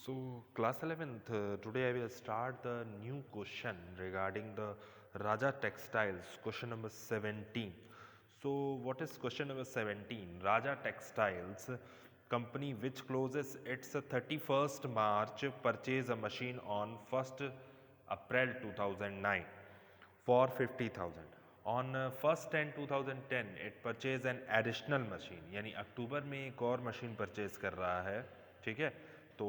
So, class 11th, today I will start the new question regarding the Raja Textiles, question number 17. So, what is question number 17? Raja Textiles, company which closes its 31st March, purchase a machine on 1st April 2009 for 50,000. On 1st 10 2010 it purchase an additional machine, यानी अक्टूबर में एक और machine purchase कर रहा है, ठीक है, तो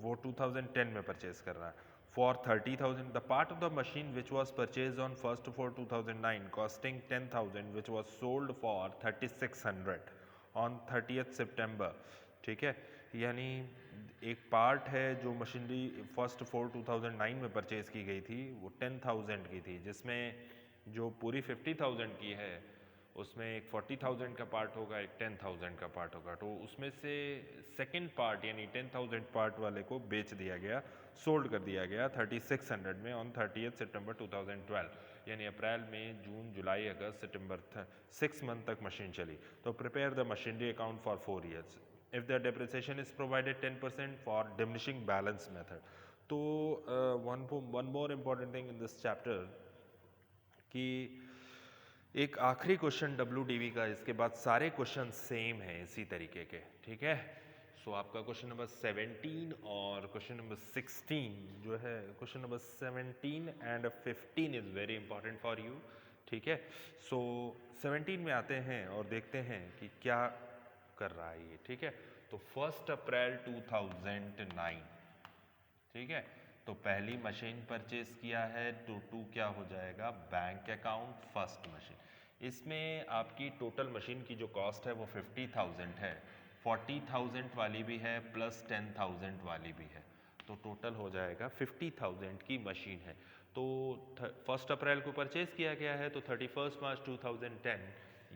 वो 2010 में परचेज कर रहा है for 30,000. The part of the machine which was purchase on 1st for 2009 costing 10,000 which was sold for 3600 on 30th September. ठीक है, यानी एक पार्ट है जो मशीनरी 1st for 2009 में परचेज की गई थी, वो 10,000 की थी, जिसमें जो पूरी 50,000 की है उसमें एक 40,000 का पार्ट होगा, एक 10,000 का पार्ट होगा. तो उसमें से सेकंड पार्ट यानी 10,000 पार्ट वाले को बेच दिया गया, सोल्ड कर दिया गया 3600 में ऑन 30th September 2012. यानी अप्रैल में जून जुलाई अगस्त सितंबर 6 मंथ तक मशीन चली. तो prepare the machinery account for 4 years. If the depreciation is provided 10% for diminishing balance method. तो one more important thing in this chapter कि एक आखिरी क्वेश्चन WDV का, इसके बाद सारे क्वेश्चन सेम हैं इसी तरीके के, ठीक है. सो आपका क्वेश्चन नंबर 17 और क्वेश्चन नंबर 16 जो है, question number 17 and 15 is very important for you, ठीक है. सो 17 में आते हैं और देखते हैं कि क्या कर रहा है ये, ठीक है. तो 1 अप्रैल 2009, ठीक है, तो पहली मशीन परचेज किया है, टू क्या हो जाएगा, बैंक अकाउंट फर्स्ट मशीन. इसमें आपकी टोटल मशीन की जो कॉस्ट है वो 50,000 है, 40,000 वाली भी है प्लस 10,000 वाली भी है, तो टोटल हो जाएगा 50,000 की मशीन है. तो 1 अप्रैल को परचेज किया गया है, तो 31 मार्च 2010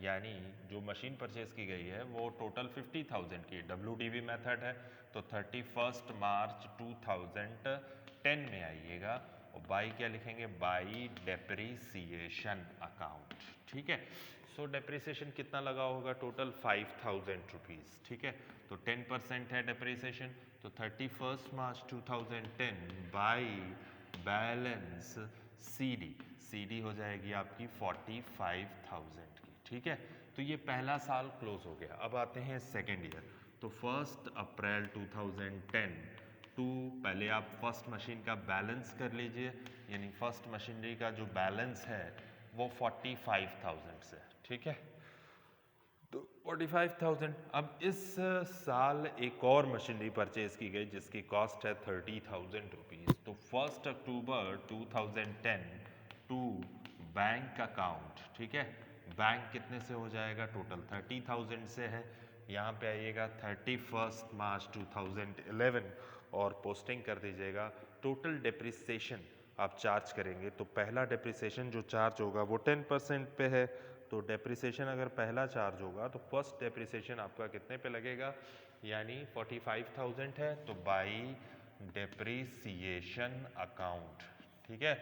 यानी जो मशीन परचेज की गई है वो टोटल 50,000 की WDV मेथड है. तो 31 मार्च 2010 में आइएगा और बाई क्या लिखेंगे, बाई डेप्रीसिएशन अकाउंट, ठीक है. सो डेप्रीसिएशन कितना लगा होगा, टोटल 5,000 रुपीज़, ठीक है. तो 10% है डेप्रीसिएशन, तो 31 मार्च 2010 बाई बैलेंस CD हो जाएगी आपकी 45,000 की, ठीक है. तो ये पहला साल क्लोज हो गया. अब आते हैं सेकेंड ईयर. तो 1 अप्रैल 2010 टू, पहले आप फर्स्ट मशीन का बैलेंस कर लीजिए, यानी फर्स्ट मशीनरी का जो बैलेंस है वो 45,000 से, ठीक है. तो 45,000. अब इस साल एक और मशीनरी परचेज की गई जिसकी कॉस्ट है 30,000 रुपीज़. तो 1 अक्टूबर 2010 टू बैंक अकाउंट, ठीक है. बैंक कितने से हो जाएगा, टोटल 30,000 से है. यहाँ पे आइएगा 31 मार्च 2011 और पोस्टिंग कर दीजिएगा. टोटल डेप्रिसिएशन आप चार्ज करेंगे, तो पहला डेप्रिसिएशन जो चार्ज होगा वो 10% पे है. तो डेप्रिसिएशन अगर पहला चार्ज होगा तो फर्स्ट डेप्रिसिएशन आपका कितने पे लगेगा, यानी 45,000 है, तो बाई डेप्रिसिएशन अकाउंट, ठीक है,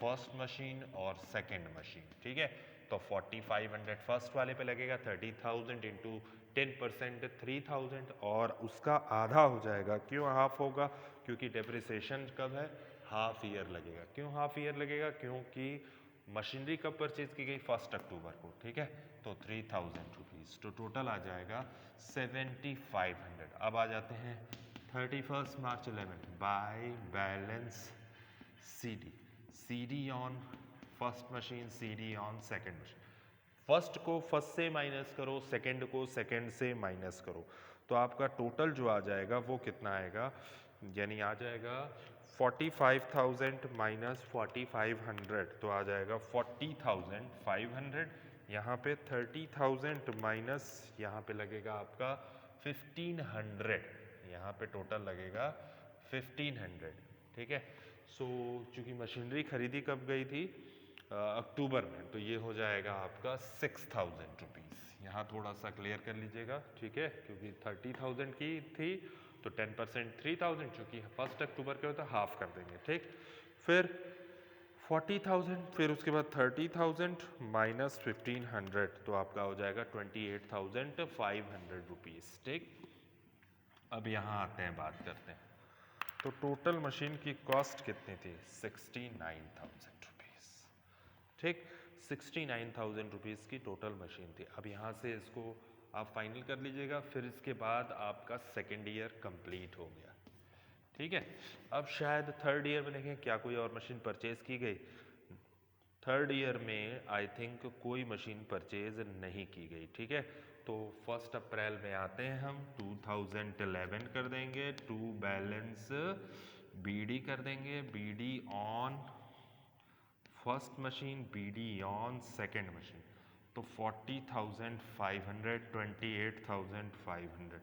फर्स्ट मशीन और सेकंड मशीन, ठीक है. तो 4500 फर्स्ट वाले पे लगेगा, 30,000 इंटू 10% 3,000 और उसका आधा हो जाएगा. क्यों हाफ होगा, क्योंकि डेप्रिसिएशन कब है, हाफ ईयर लगेगा. क्यों हाफ ईयर लगेगा, क्योंकि मशीनरी कब परचेज की गई, 1 अक्टूबर को, ठीक है. तो 3,000 रुपीज़, तो टोटल आ जाएगा 7,500. अब आ जाते हैं 31 मार्च 11 by balance CD on first machine, CD on second machine. First को फर्स्ट से माइनस करो, सेकंड को सेकंड से माइनस करो, तो आपका टोटल जो आ जाएगा वो कितना आएगा, यानी आ जाएगा 45,000 माइनस 4,500, तो आ जाएगा 40,500. यहाँ पे 30,000 माइनस यहाँ पे लगेगा आपका 1,500, यहाँ पे टोटल लगेगा 1,500, ठीक है. सो चूँकि मशीनरी खरीदी कब गई थी, अक्टूबर में, तो ये हो जाएगा आपका 6,000 रुपीज़. यहाँ थोड़ा सा क्लियर कर लीजिएगा, ठीक है, क्योंकि 30,000 की थी तो 10% 3,000, चूँकि 1 अक्टूबर के होता है हाफ कर देंगे, ठीक. फिर 40,000, फिर उसके बाद 30,000 माइनस 1,500, तो आपका हो जाएगा 28,500 रुपीज़, ठीक. अब यहाँ आते हैं, बात करते हैं तो टोटल मशीन की कॉस्ट कितनी थी? 69,000 रुपीज़। ठीक, 69,000 रुपीज़ की टोटल मशीन थी। अब यहाँ से इसको आप फाइनल कर लीजिएगा, फिर इसके बाद आपका सेकेंड ईयर कंप्लीट हो गया। ठीक है, अब शायद थर्ड ईयर में देखें क्या कोई और मशीन परचेज की गई। थर्ड ईयर में आई थिंक कोई मशीन परचेज नहीं की गई। ठीक है, तो 1 अप्रैल में आते हैं हम 2011 कर देंगे, टू बैलेंस बीडी कर देंगे, BD on first machine, BD on second machine, तो 40,500, 28,500।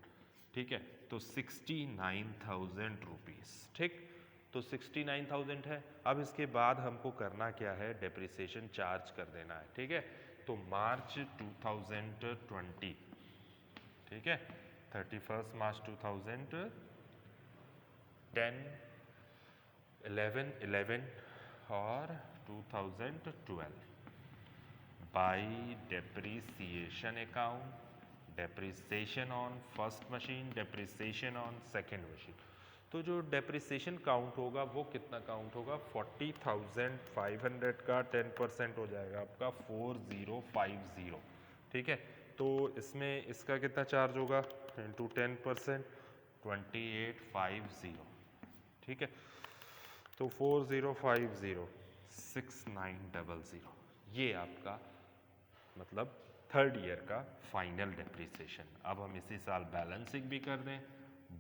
ठीक है, तो 69,000 रुपीज़। ठीक, तो 69,000 है। अब इसके बाद हमको करना क्या है, डेप्रिसिएशन चार्ज कर देना है। ठीक है, तो मार्च 2020, ठीक है, 31 मार्च 2010, 11 और 2012 by depreciation account, depreciation on first machine, depreciation on second machine. तो जो डेप्रिसिएशन काउंट होगा वो कितना काउंट होगा, 40,500 का 10% हो जाएगा आपका 4050। ठीक है, तो इसमें इसका कितना चार्ज होगा, इंटू 10%, 2850। ठीक है, तो 4050, 6900, ये आपका मतलब थर्ड ईयर का फाइनल डेप्रिसिएशन। अब हम इसी साल बैलेंसिंग भी कर दें,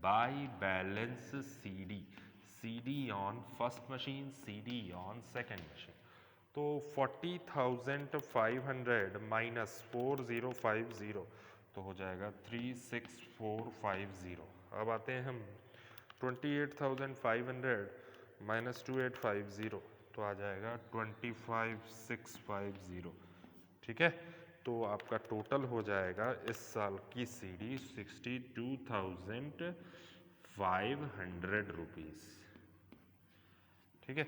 by balance CD, CD on first machine, CD on second machine. तो 40,500 माइनस 4050 तो हो जाएगा 36450। अब आते हैं हम 28,500 माइनस 2850 तो आ जाएगा 25,650। ठीक है, तो आपका टोटल हो जाएगा इस साल की सीडी 62,500 रुपीज़। ठीक है,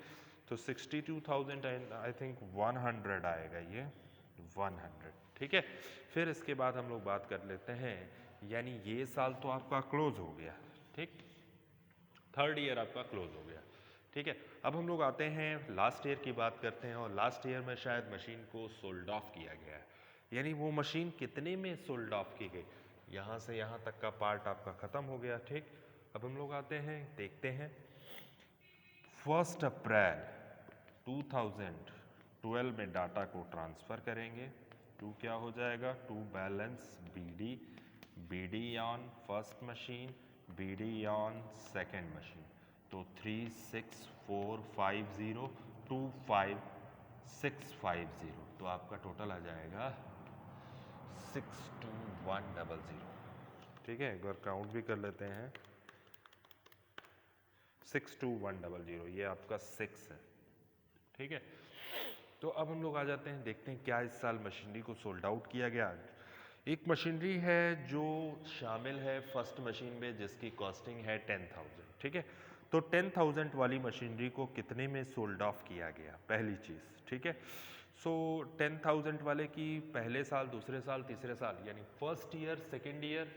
तो 62,000 आई थिंक 100 आएगा ये, 100। ठीक है, फिर इसके बाद हम लोग बात कर लेते हैं, यानी ये साल तो आपका क्लोज हो गया। ठीक, थर्ड ईयर आपका क्लोज हो गया। ठीक है, अब हम लोग आते हैं लास्ट ईयर की बात करते हैं, और लास्ट ईयर में शायद मशीन को सोल्ड ऑफ किया गया है। यानी वो मशीन कितने में सोल्ड ऑफ की गई, यहाँ से यहाँ तक का पार्ट आपका ख़त्म हो गया। ठीक, अब हम लोग आते हैं, देखते हैं 1 अप्रैल 2012 में डाटा को ट्रांसफ़र करेंगे। टू क्या हो जाएगा, to balance BD, BD on first machine, BD on second machine, तो 36450, 25,650, तो आपका टोटल आ जाएगा 62100। ठीक है, एक बार काउंट भी कर लेते हैं, 62100, ये आपका 6 है। ठीक है, तो अब हम लोग आ जाते हैं, देखते हैं क्या इस साल मशीनरी को सोल्ड आउट किया गया। एक मशीनरी है जो शामिल है फर्स्ट मशीन में, जिसकी कॉस्टिंग है 10,000। ठीक है, तो 10,000 वाली मशीनरी को कितने में सोल्ड ऑफ किया गया, पहली चीज़। ठीक है, सो 10,000 वाले की पहले साल, दूसरे साल, तीसरे साल, यानी first year, second year,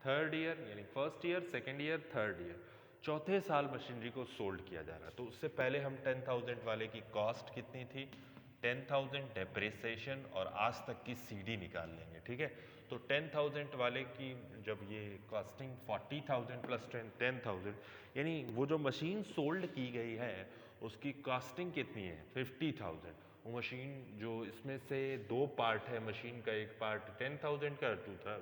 third year, यानी first year, second year, third year, चौथे साल मशीनरी को सोल्ड किया जा रहा है। तो उससे पहले हम 10,000 वाले की कॉस्ट कितनी थी, 10,000 डेप्रिसिएशन और आज तक की सीडी निकाल लेंगे। ठीक है, तो 10,000 वाले की जब ये कॉस्टिंग 40,000 प्लस 10,000, यानी वो जो मशीन सोल्ड की गई है उसकी कॉस्टिंग कितनी है, 50,000। वो मशीन जो, इसमें से दो पार्ट है मशीन का, एक पार्ट 10,000 का,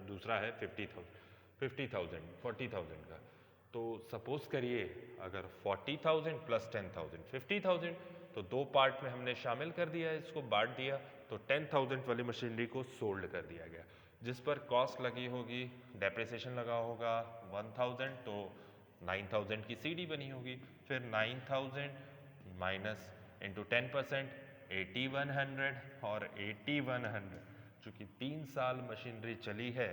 दूसरा है 50,000 40,000 का। तो सपोज करिए अगर 40,000 प्लस 10,000 50,000, तो दो पार्ट में हमने शामिल कर दिया, इसको बांट दिया, तो 10,000 वाली मशीनरी को सोल्ड कर दिया गया, जिस पर कॉस्ट लगी होगी, डेप्रिसिएशन लगा होगा 1,000, तो 9,000 की सीडी बनी होगी। फिर 9,000 माइनस इंटू 10%, 8,100, और 8,100 चूँकि 3 साल मशीनरी चली है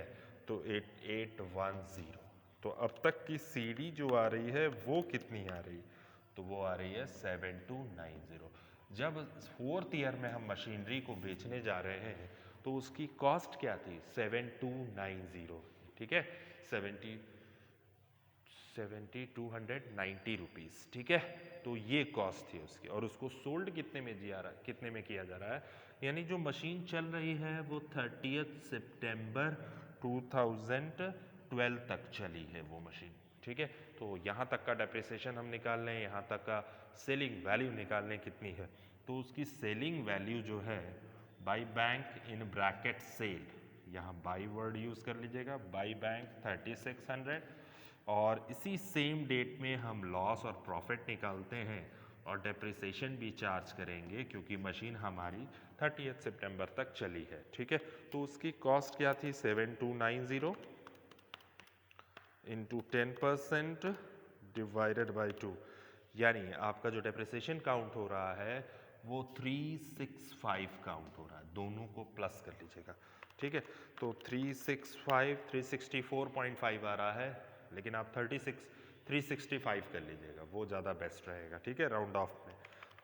तो 8,810। तो अब तक की सीडी जो आ रही है वो कितनी आ रही, तो वो आ रही है 7,290। जब फोर्थ ईयर में हम मशीनरी को बेचने जा रहे हैं तो उसकी कॉस्ट क्या थी, 7,290। ठीक है, 7290 रुपीज़, ठीक है। तो ये कॉस्ट थी उसकी, और उसको सोल्ड कितने में कितने में किया जा रहा है, यानी जो मशीन चल रही है वो 30 सितंबर 2012 तक चली है वो मशीन, ठीक है। तो यहाँ तक का डेप्रिसिएशन हम निकाल लें, यहाँ तक का सेलिंग वैल्यू निकाल लें कितनी है। तो उसकी सेलिंग वैल्यू जो है by bank in bracket sale, यहाँ बाई वर्ड यूज़ कर लीजिएगा, बाई बैंक 3600, और इसी सेम डेट में हम लॉस और प्रॉफिट निकालते हैं और डेप्रिसिएशन भी चार्ज करेंगे क्योंकि मशीन हमारी 30 सितंबर तक चली है, ठीक है। तो उसकी कॉस्ट क्या थी, 7290 इंटू 10% डिवाइडेड बाई 2, यानी आपका जो डेप्रिसिएशन काउंट हो रहा है वो 365 काउंट हो रहा है, दोनों को प्लस कर लीजिएगा, ठीक है। तो 365 364.5 आ रहा है, लेकिन आप 365 कर लीजिएगा, वो ज़्यादा बेस्ट रहेगा, ठीक है, राउंड ऑफ में।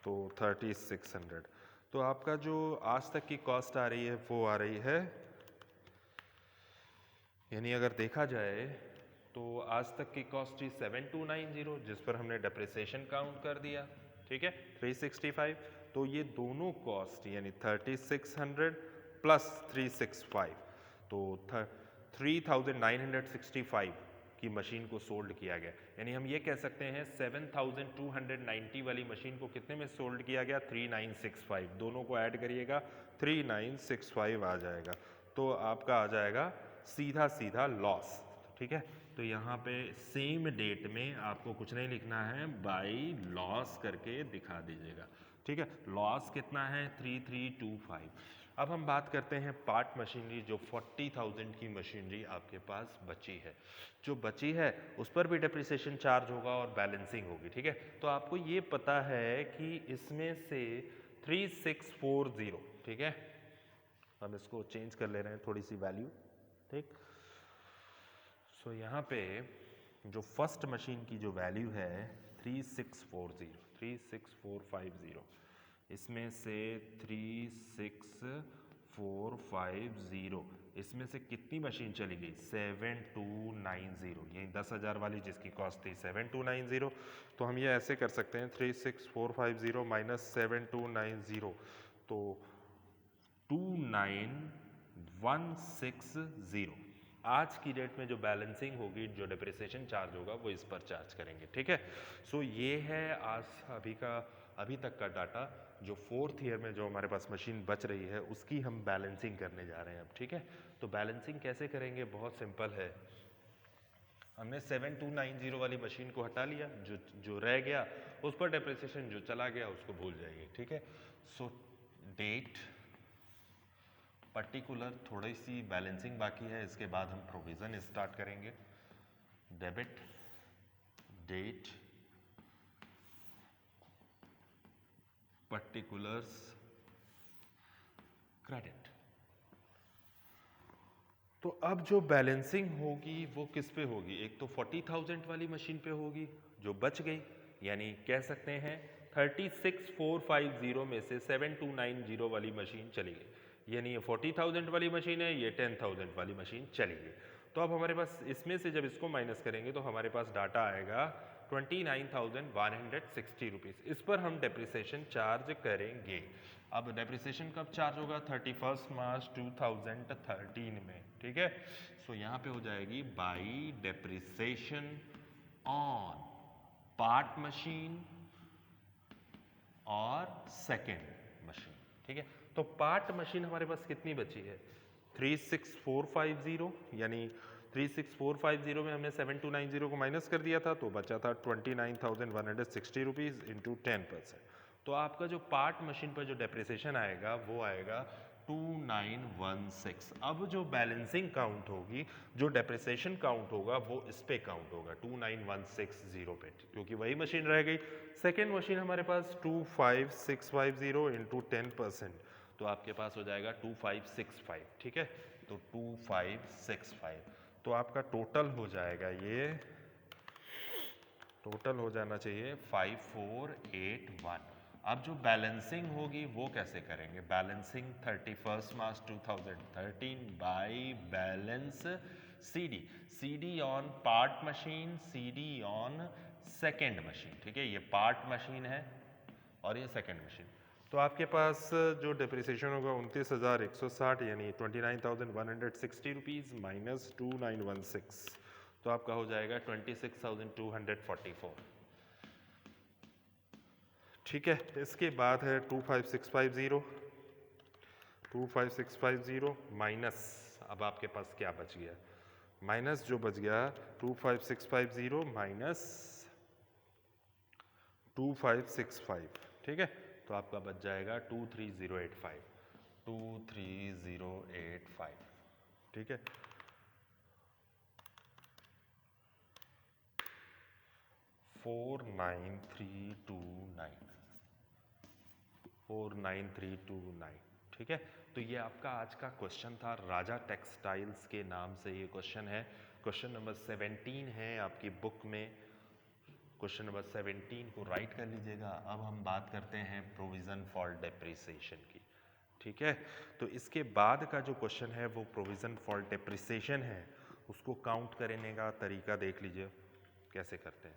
तो 3600, तो आपका जो आज तक की कॉस्ट आ रही है वो आ रही है, यानी अगर देखा जाए तो आज तक की कॉस्ट थी 7290, जिस पर हमने डेप्रिसिएशन काउंट कर दिया, ठीक है, 365। तो ये दोनों कॉस्ट यानी 3600 प्लस 365, तो 3965 की मशीन को सोल्ड किया गया, यानी हम ये कह सकते हैं 7290 वाली मशीन को कितने में सोल्ड किया गया, 3965, दोनों को ऐड करिएगा 3965 आ जाएगा। तो आपका आ जाएगा सीधा सीधा लॉस, ठीक है। तो यहाँ पे सेम डेट में आपको कुछ नहीं लिखना है, बाई लॉस करके दिखा दीजिएगा, ठीक है। लॉस कितना है, 3325। अब हम बात करते हैं पार्ट मशीनरी, जो 40,000 की मशीनरी आपके पास बची है। जो बची है उस पर भी डेप्रिसिएशन चार्ज होगा और बैलेंसिंग होगी, ठीक है। तो आपको ये पता है कि इसमें से 3640, ठीक है, हम इसको चेंज कर ले रहे हैं थोड़ी सी वैल्यू, ठीक। सो यहाँ पे जो फर्स्ट मशीन की जो वैल्यू है 3640 36450, इसमें से 36450, इसमें से कितनी मशीन चली गई, 7290, यही 10,000 वाली जिसकी कॉस्ट थी 7290। तो हम ये ऐसे कर सकते हैं 36450 माइनस 7290, तो 29160। आज की डेट में जो बैलेंसिंग होगी, जो डेप्रिसिएशन चार्ज होगा, वो इस पर चार्ज करेंगे, ठीक है। सो ये है आज अभी तक का डाटा, जो 4th ईयर में जो हमारे पास मशीन बच रही है उसकी हम बैलेंसिंग करने जा रहे हैं अब, ठीक है। तो बैलेंसिंग कैसे करेंगे, बहुत सिंपल है। हमने 7290 वाली मशीन को हटा लिया, जो रह गया उस पर डेप्रिसिएशन जो चला गया उसको भूल जाइए, ठीक है। सो डेट पर्टिकुलर, थोड़ी सी बैलेंसिंग बाकी है, इसके बाद हम प्रोविज़न स्टार्ट करेंगे। Debit, date, particulars, credit. तो अब जो बैलेंसिंग होगी वो किस पे होगी, एक तो 40,000 वाली मशीन पे होगी जो बच गई, यानी कह सकते हैं 36450 में से 7290 वाली मशीन चली गई, यानी ये 40,000 वाली मशीन है, ये 10,000 वाली मशीन चली गई। तो अब हमारे पास इसमें से जब इसको माइनस करेंगे तो हमारे पास डाटा आएगा 29,160 रुपीज़। इस पर हम डेप्रिसिएशन चार्ज करेंगे। अब डेप्रिसिएशन कब चार्ज होगा, 31 मार्च 2013 में, ठीक है। सो यहाँ पे हो जाएगी by depreciation on part machine और सेकेंड मशीन, ठीक है। तो पार्ट मशीन हमारे पास कितनी बची है, 36450, यानी 36450 में हमने 7290 को माइनस कर दिया था तो बचा था 29,160 रुपीज़ इंटू 10%। तो आपका जो पार्ट मशीन पर जो डेप्रिसिएशन आएगा वो आएगा 2916। अब जो बैलेंसिंग काउंट होगी, जो डेप्रिसिएशन काउंट होगा वो इस पे काउंट होगा 29160 पे, क्योंकि वही मशीन रह गई। सेकेंड मशीन हमारे पास 25650 इंटू 10%, तो आपके पास हो जाएगा 2565, ठीक है। तो 2565, तो आपका टोटल हो जाएगा, ये टोटल हो जाना चाहिए 5481। अब जो बैलेंसिंग होगी वो कैसे करेंगे, balancing 31 March 2013 by balance c d on part machine, c d on second machine, ठीक है, ये पार्ट मशीन है और ये सेकेंड मशीन। तो आपके पास जो डिप्रिसिएशन होगा 29,160 यानी 29,160 रुपीज़ माइनस 2916, तो आपका हो जाएगा 26,244, ठीक है। इसके बाद है 25650 माइनस, अब आपके पास क्या बच गया, माइनस जो बच गया 25650 माइनस 2565, ठीक है, तो आपका बच जाएगा 23085, ठीक है। 49329, ठीक है। तो ये आपका आज का क्वेश्चन था, राजा टेक्सटाइल्स के नाम से ये क्वेश्चन है। क्वेश्चन नंबर 17 है आपकी बुक में। क्वेश्चन नंबर 17 को राइट कर लीजिएगा। अब हम बात करते हैं प्रोविज़न फॉर डेप्रिसिएशन की, ठीक है। तो इसके बाद का जो क्वेश्चन है वो प्रोविज़न फॉर डेप्रिसिएशन है, उसको काउंट करने का तरीका देख लीजिए कैसे करते हैं।